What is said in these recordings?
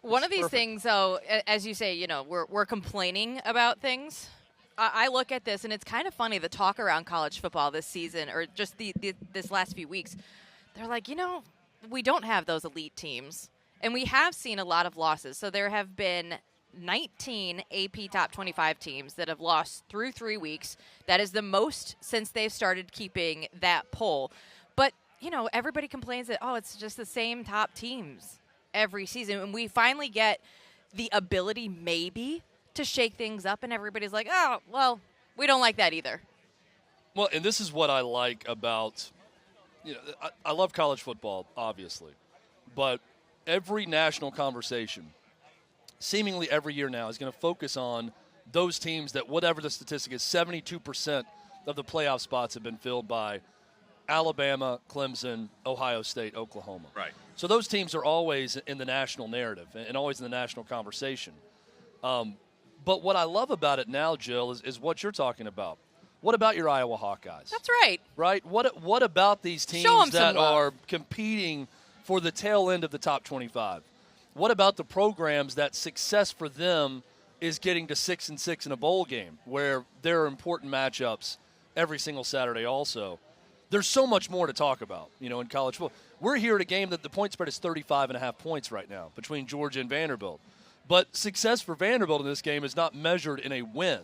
One of these things, though, as you say, we're complaining about things. I look at this, and it's kind of funny, the talk around college football this season, or just this last few weeks. They're like, we don't have those elite teams, and we have seen a lot of losses. So there have been 19 AP Top 25 teams that have lost through 3 weeks. That is the most since they've started keeping that poll. But, everybody complains that, it's just the same top teams every season. And we finally get the ability maybe to shake things up, and everybody's like, oh, well, we don't like that either. Well, and this is what I like about, I love college football, obviously, but every national conversation, seemingly every year now, is going to focus on those teams that, whatever the statistic is, 72% of the playoff spots have been filled by Alabama, Clemson, Ohio State, Oklahoma. Right. So those teams are always in the national narrative and always in the national conversation. But what I love about it now, Jill, is what you're talking about. What about your Iowa Hawkeyes? That's right. Right? What about these teams that are competing for the tail end of the top 25? What about the programs that success for them is getting to 6-6 in a bowl game, where there are important matchups every single Saturday also? There's so much more to talk about, in college football. We're here at a game that the point spread is 35.5 points right now between Georgia and Vanderbilt. But success for Vanderbilt in this game is not measured in a win.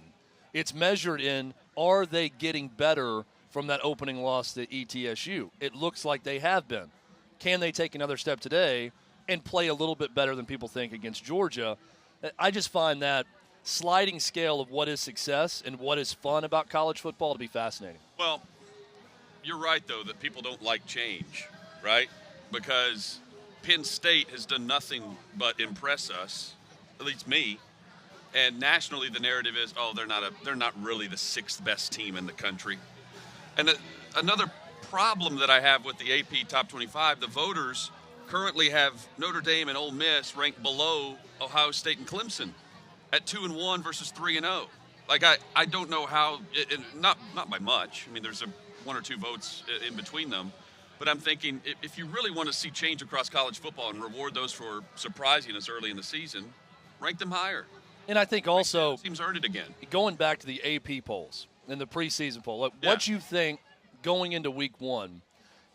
It's measured in, are they getting better from that opening loss to ETSU? It looks like they have been. Can they take another step today and play a little bit better than people think against Georgia? I just find that sliding scale of what is success and what is fun about college football to be fascinating. Well, you're right, though, that people don't like change, right? Because Penn State has done nothing but impress us, at least me. And nationally, the narrative is, they're not really the sixth best team in the country. And another problem that I have with the AP Top 25, the voters currently have Notre Dame and Ole Miss ranked below Ohio State and Clemson at 2-1 versus 3-0. Like, I don't know how, not by much. I mean, there's one or two votes in between them. But I'm thinking, if you really want to see change across college football and reward those for surprising us early in the season, rank them higher. And I think also, teams earned it again. Going back to the AP polls and the preseason poll, what you think going into week one,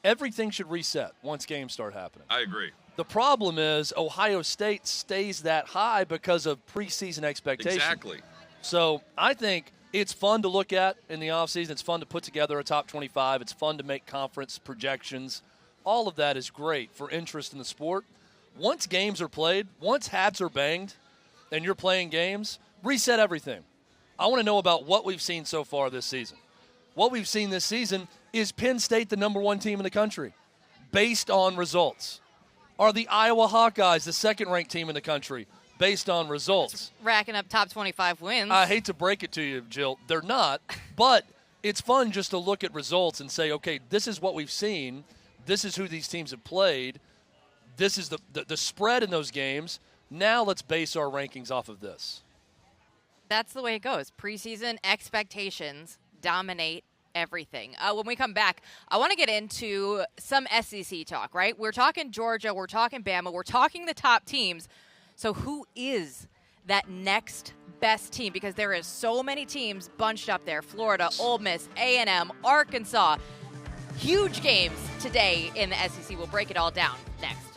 everything should reset once games start happening. I agree. The problem is Ohio State stays that high because of preseason expectations. Exactly. So I think it's fun to look at in the offseason. It's fun to put together a top 25. It's fun to make conference projections. All of that is great for interest in the sport. Once games are played, once hats are banged, and you're playing games, reset everything. I want to know about what we've seen so far this season. What we've seen this season is Penn State the number one team in the country based on results. Are the Iowa Hawkeyes the second-ranked team in the country based on results? It's racking up top 25 wins. I hate to break it to you, Jill. They're not, but it's fun just to look at results and say, okay, this is what we've seen. This is who these teams have played. This is the spread in those games. Now let's base our rankings off of this. That's the way it goes. Preseason expectations dominate everything. When we come back, I want to get into some SEC talk, right? We're talking Georgia, we're talking Bama, we're talking the top teams. So who is that next best team? Because there is so many teams bunched up there. Florida, Ole Miss, A&M, Arkansas. Huge games today in the SEC. We'll break it all down next.